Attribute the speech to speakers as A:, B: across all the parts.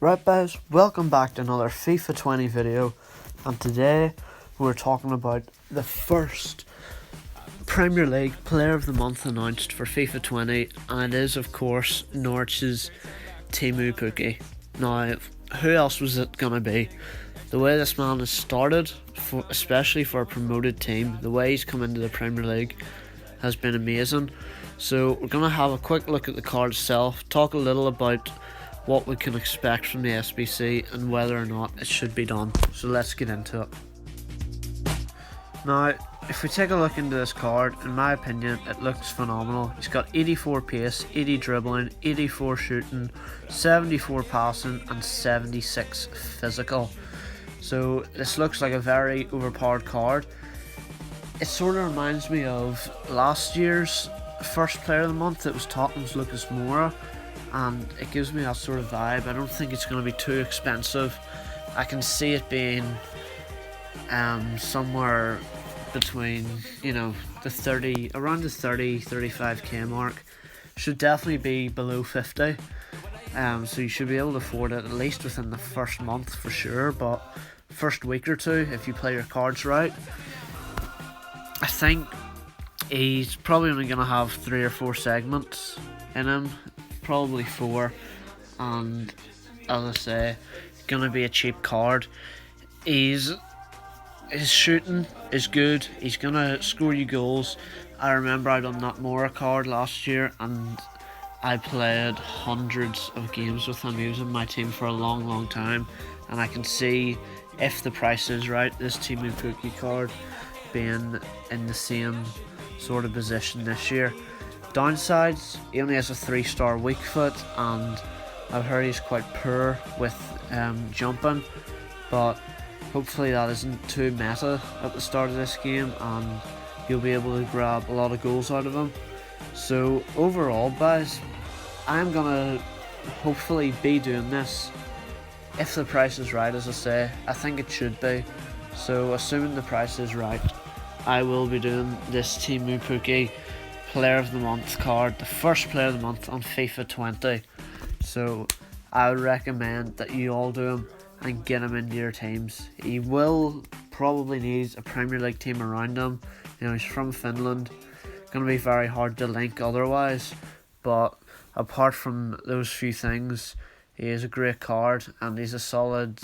A: Right guys, welcome back to another FIFA 20 video, and today we're talking about the first Premier League Player of the Month announced for FIFA 20, and it is of course Norwich's Teemu Pukki. Now, who else was it going to be? The way this man has started, especially for a promoted team, the way he's come into the Premier League has been amazing. So we're going to have a quick look at the card itself, talk a little about what we can expect from the SBC and whether or not it should be done. So let's get into it. Now, if we take a look into this card, in my opinion, it looks phenomenal. He's got 84 pace, 80 dribbling, 84 shooting, 74 passing and 76 physical. So this looks like a very overpowered card. It sort of reminds me of last year's first player of the month. It was Tottenham's Lucas Moura, and it gives me that sort of vibe. I don't think it's going to be too expensive. I can see it being somewhere between, around the 35k mark. Should definitely be below 50. So you should be able to afford it at least within the first month for sure, but first week or two if you play your cards right. I think he's probably only going to have 3 or 4 segments in him, probably 4, and as I say, gonna be a cheap card. His shooting is good. He's gonna score you goals. I remember I done that Mora card last year, and I played hundreds of games with him. He was in my team for a long time, and I can see, if the price is right, this Teemu Pukki card being in the same sort of position this year. Downsides, he only has a 3-star weak foot, and I've heard he's quite poor with jumping, but hopefully that isn't too meta at the start of this game and you'll be able to grab a lot of goals out of him. So overall guys, I'm gonna hopefully be doing this if the price is right. As I say, I think it should be, so assuming the price is right, I will be doing this Teemu Pukki Player of the Month card, the first Player of the Month on FIFA 20. So I would recommend that you all do him and get him into your teams. He will probably need a Premier League team around him. He's from Finland, going to be very hard to link otherwise, but apart from those few things, he is a great card and he's a solid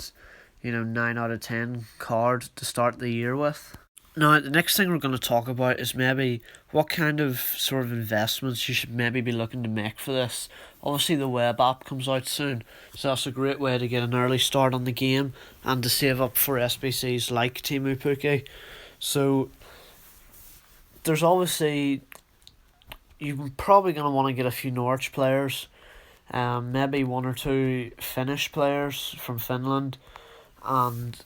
A: 9 out of 10 card to start the year with. Now, the next thing we're going to talk about is maybe what kind of sort of investments you should maybe be looking to make for this. Obviously, the web app comes out soon, so that's a great way to get an early start on the game and to save up for SBCs like Teemu Pukki. So, there's obviously, you're probably going to want to get a few Norwich players, maybe 1 or 2 Finnish players from Finland, and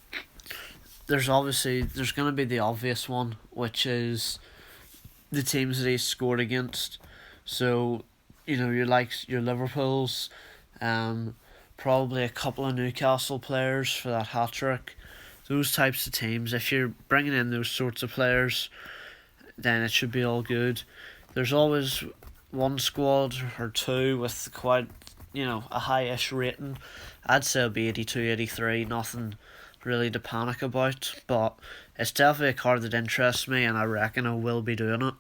A: there's going to be the obvious one, which is the teams that he's scored against. So, your Liverpool's, probably a couple of Newcastle players for that hat-trick. Those types of teams, if you're bringing in those sorts of players, then it should be all good. There's always one squad or 2 with quite, a high-ish rating. I'd say it'll be 82, 83, nothing really to panic about, but it's definitely a card that interests me and I reckon I will be doing it.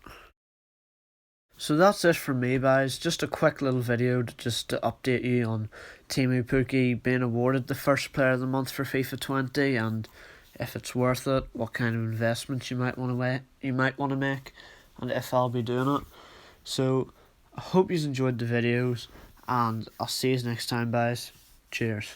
A: So that's it from me guys, just a quick little video to update you on Teemu Pukki being awarded the first Player of the Month for FIFA 20 and if it's worth it, what kind of investments you might want to make, and if I'll be doing it. So I hope you enjoyed the videos and I'll see you next time guys. Cheers.